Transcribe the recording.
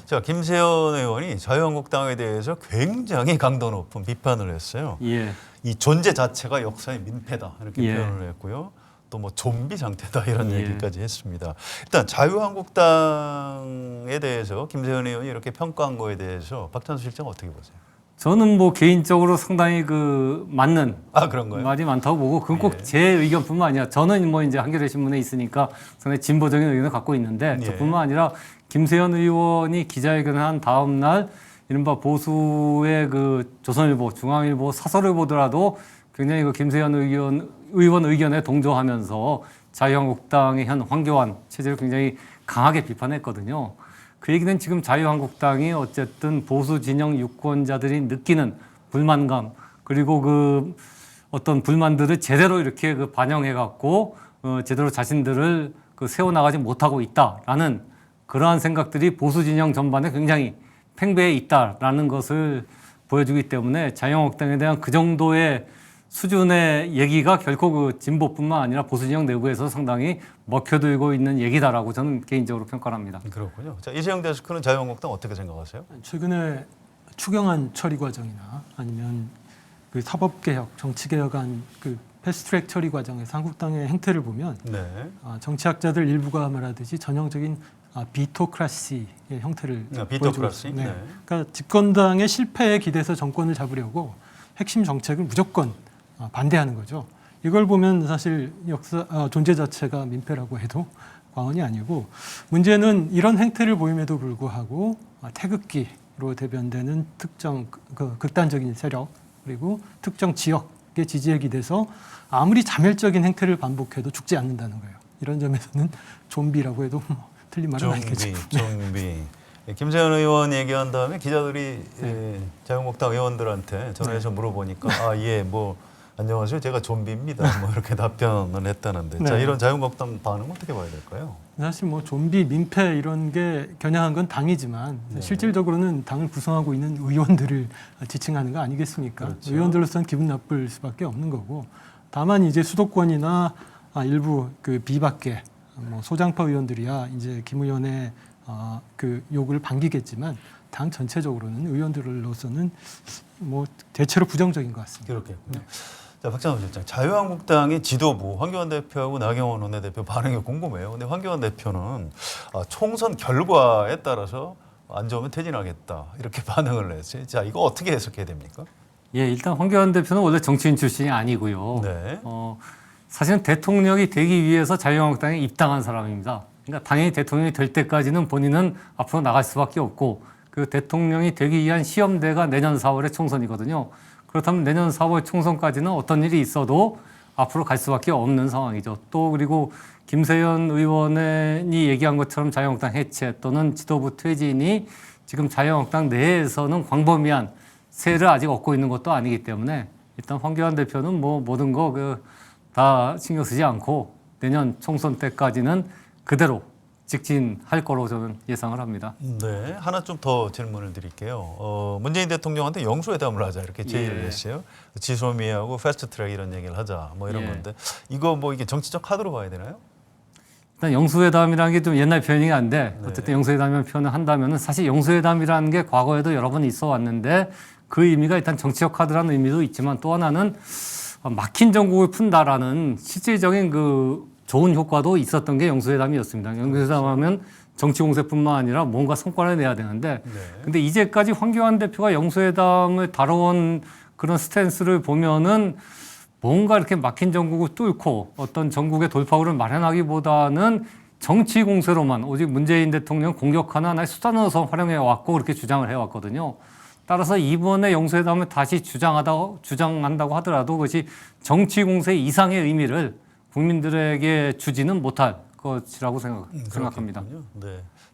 자, 김세현 의원이 자유한국당에 대해서 굉장히 강도 높은 비판을 했어요. 예. 이 존재 자체가 역사의 민폐다 이렇게 예. 표현을 했고요. 또 뭐 좀비 상태다 이런 예. 얘기까지 했습니다. 일단 자유한국당에 대해서 김세현 의원이 이렇게 평가한 거에 대해서 박찬수 실장 어떻게 보세요? 저는 뭐 개인적으로 상당히 맞는 그런가요? 말이 많다고 보고 그건 꼭 예. 제 의견뿐만 아니라 저는 뭐 이제 한겨레 신문에 있으니까 상당히 진보적인 의견을 갖고 있는데 예. 저뿐만 아니라 김세현 의원이 기자회견을 한 다음 날 이른바 보수의 조선일보, 중앙일보 사설을 보더라도 굉장히 김세현 의원 의견에 동조하면서 자유한국당의 현 황교안 체제를 굉장히 강하게 비판했거든요. 그 얘기는 지금 자유한국당이 어쨌든 보수 진영 유권자들이 느끼는 불만감 그리고 어떤 불만들을 제대로 이렇게 반영해 갖고 제대로 자신들을 세워나가지 못하고 있다라는 그러한 생각들이 보수 진영 전반에 굉장히 팽배해 있다라는 것을 보여주기 때문에 자유한국당에 대한 그 정도의 수준의 얘기가 결코 진보뿐만 아니라 보수 진영 내부에서 상당히 먹혀들고 있는 얘기다라고 저는 개인적으로 평가를 합니다. 그렇군요. 자, 이재영 데스크는 자유한국당 어떻게 생각하세요? 최근에 추경안 처리 과정이나 아니면 사법개혁, 정치개혁안 패스트트랙 처리 과정에서 한국당의 행태를 보면 네. 정치학자들 일부가 말하듯이 전형적인 비토크라시의 형태를 비토크라시. 보여주고 있습니다. 네. 그러니까 집권당의 실패에 기대서 정권을 잡으려고 핵심 정책을 무조건 반대하는 거죠. 이걸 보면 사실 존재 자체가 민폐라고 해도 과언이 아니고 문제는 이런 행태를 보임에도 불구하고 태극기로 대변되는 특정 극단적인 세력 그리고 특정 지역의 지지에 기대서 아무리 자멸적인 행태를 반복해도 죽지 않는다는 거예요. 이런 점에서는 좀비라고 해도 틀린 말은 아니겠죠. 좀비. 김세현 의원 얘기한 다음에 기자들이 자유한국당 의원들한테 전화해서 물어보니까 안녕하세요. 제가 좀비입니다. 뭐 이렇게 답변을 했다는데. 네. 자, 이런 자유한국당 반응 어떻게 봐야 될까요? 사실 좀비, 민폐 이런 게 겨냥한 건 당이지만 네. 실질적으로는 당을 구성하고 있는 의원들을 지칭하는 거 아니겠습니까? 그렇죠. 의원들로서는 기분 나쁠 수밖에 없는 거고 다만 이제 수도권이나 일부 비박계 소장파 의원들이야 이제 김 의원의 욕을 반기겠지만 당 전체적으로는 의원들로서는 대체로 부정적인 것 같습니다. 그렇겠군요. 자, 박찬호 실장, 자유한국당의 지도부 황교안 대표하고 나경원 원내대표 반응이 궁금해요. 근데 황교안 대표는 총선 결과에 따라서 안 좋으면 퇴진하겠다 이렇게 반응을 했어요. 자, 이거 어떻게 해석해야 됩니까? 예, 일단 황교안 대표는 원래 정치인 출신이 아니고요. 네. 사실은 대통령이 되기 위해서 자유한국당에 입당한 사람입니다. 그러니까 당연히 대통령이 될 때까지는 본인은 앞으로 나갈 수밖에 없고 그 대통령이 되기 위한 시험대가 내년 4월에 총선이거든요. 그렇다면 내년 4월 총선까지는 어떤 일이 있어도 앞으로 갈 수밖에 없는 상황이죠. 또 그리고 김세현 의원이 얘기한 것처럼 자유한국당 해체 또는 지도부 퇴진이 지금 자유한국당 내에서는 광범위한 세를 아직 얻고 있는 것도 아니기 때문에 일단 황교안 대표는 모든 거 다 신경 쓰지 않고 내년 총선 때까지는 그대로 직진할 거로 저는 예상을 합니다. 네, 하나 좀 더 질문을 드릴게요. 문재인 대통령한테 영수회담을 하자 이렇게 제의를 했어요. 지소미하고 패스트트랙 이런 얘기를 하자 이런 건데 이거 이게 정치적 카드로 봐야 되나요? 일단 영수회담이라는 게 좀 옛날 표현이 한데 어쨌든 영수회담이라는 표현을 한다면은 사실 영수회담이라는 게 과거에도 여러 번 있어 왔는데 그 의미가 일단 정치적 카드라는 의미도 있지만 또 하나는 막힌 전국을 푼다라는 실질적인 좋은 효과도 있었던 게 영수회담이었습니다. 영수회담하면 정치 공세뿐만 아니라 뭔가 성과를 내야 되는데 근데 이제까지 황교안 대표가 영수회담을 다뤄온 그런 스탠스를 보면은 뭔가 이렇게 막힌 전국을 뚫고 어떤 전국의 돌파구를 마련하기보다는 정치 공세로만 오직 문재인 대통령 공격하는 하나의 수단으로서 활용해 왔고 그렇게 주장을 해왔거든요. 따라서 이번에 영수회담을 다시 주장한다고 하더라도 그것이 정치 공세 이상의 의미를 국민들에게 주지는 못할 것이라고 생각합니다. 네.